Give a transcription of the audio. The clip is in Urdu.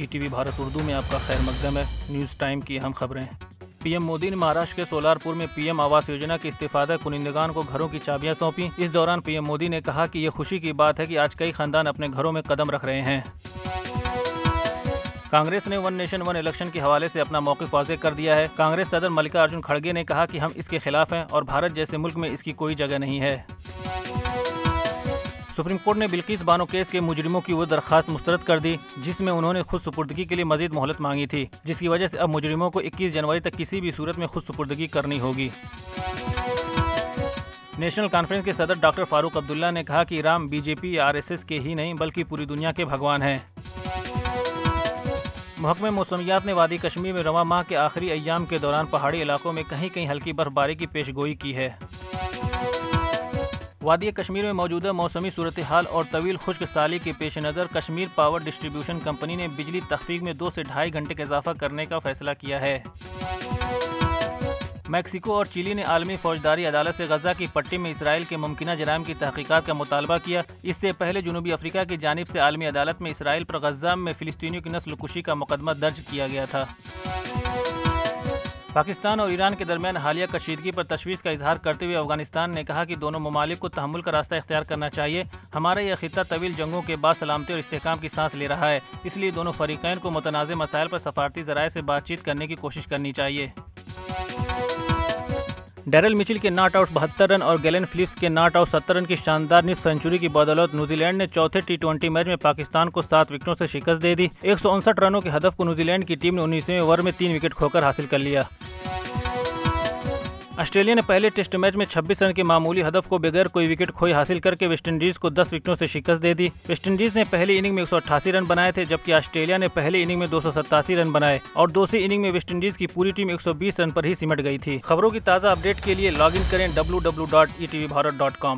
E T V Bharat Urdu میں آپ کا خیر مقدم ہے۔ نیوز ٹائم کی اہم خبریں۔ پی ایم مودی نے مہاراشٹر کے سولار پور میں پی ایم آواس یوجنا کے استفادہ کنندگان کو گھروں کی چابیاں سونپیں۔ اس دوران پی ایم مودی نے کہا کہ یہ خوشی کی بات ہے کہ آج کئی خاندان اپنے گھروں میں قدم رکھ رہے ہیں۔ کانگریس نے ون نیشن ون الیکشن کے حوالے سے اپنا موقف واضح کر دیا ہے۔ کانگریس صدر ملکا ارجن کھڑگے نے کہا کہ ہم اس کے خلاف ہیں اور بھارت جیسے ملک میں اس کی کوئی جگہ نہیں ہے۔ سپریم کورٹ نے بلقیس بانو کیس کے مجرموں کی وہ درخواست مسترد کر دی جس میں انہوں نے خود سپردگی کے لیے مزید مہلت مانگی تھی، جس کی وجہ سے اب مجرموں کو 21 جنوری تک کسی بھی صورت میں خود سپردگی کرنی ہوگی۔ نیشنل کانفرنس کے صدر ڈاکٹر فاروق عبداللہ نے کہا کہ رام بی جے پی یا RSS کے ہی نہیں بلکہ پوری دنیا کے بھگوان ہیں۔ محکمہ موسمیات نے وادی کشمیر میں رواں ماہ کے آخری ایام کے دوران پہاڑی علاقوں میں کہیں کہیں ہلکی برف باری کی پیش گوئی کی ہے۔ وادی کشمیر میں موجودہ موسمی صورتحال اور طویل خشک سالی کے پیش نظر کشمیر پاور ڈسٹریبیوشن کمپنی نے بجلی تخفیف میں 2 سے 2.5 گھنٹے کا اضافہ کرنے کا فیصلہ کیا ہے۔ میکسیکو اور چیلی نے عالمی فوجداری عدالت سے غزہ کی پٹی میں اسرائیل کے ممکنہ جرائم کی تحقیقات کا مطالبہ کیا۔ اس سے پہلے جنوبی افریقہ کی جانب سے عالمی عدالت میں اسرائیل پر غزہ میں فلسطینیوں کی نسل کشی کا مقدمہ درج کیا گیا تھا۔ پاکستان اور ایران کے درمیان حالیہ کشیدگی پر تشویش کا اظہار کرتے ہوئے افغانستان نے کہا کہ دونوں ممالک کو تحمل کا راستہ اختیار کرنا چاہیے۔ ہمارا یہ خطہ طویل جنگوں کے بعد سلامتی اور استحکام کی سانس لے رہا ہے، اس لیے دونوں فریقین کو متنازع مسائل پر سفارتی ذرائع سے بات چیت کرنے کی کوشش کرنی چاہیے۔ ڈیرل مچل کے ناٹ آؤٹ 72 رن اور گیلن فلپس کے ناٹ آؤٹ 70 رن کی شاندار نصف سنچری کی بدولت نیوزی لینڈ نے چوتھے T20 میچ میں پاکستان کو 7 وکٹوں سے شکست دے دی۔ 159 رنوں کے ہدف کو نیوزی لینڈ کی ٹیم نے 19ویں اوور میں 3 وکٹ کھوکر حاصل کر لیا۔ آسٹریلیا نے پہلے ٹیسٹ میچ میں 26 رن کے معمولی ہدف کو بغیر کوئی وکٹ کھوئے حاصل کر کے ویسٹ انڈیز کو 10 وکٹوں سے شکست دے دی۔ ویسٹ انڈیز نے پہلی اننگ میں 188 رن بنائے تھے جبکہ آسٹریلیا نے پہلی اننگ میں 287 رن بنائے اور دوسری اننگ میں ویسٹ انڈیز کی پوری ٹیم 120 رن پر ہی سمٹ گئی تھی۔ خبروں کی تازہ اپڈیٹ کے لیے لاگ ان کریں www.etvbharat.com۔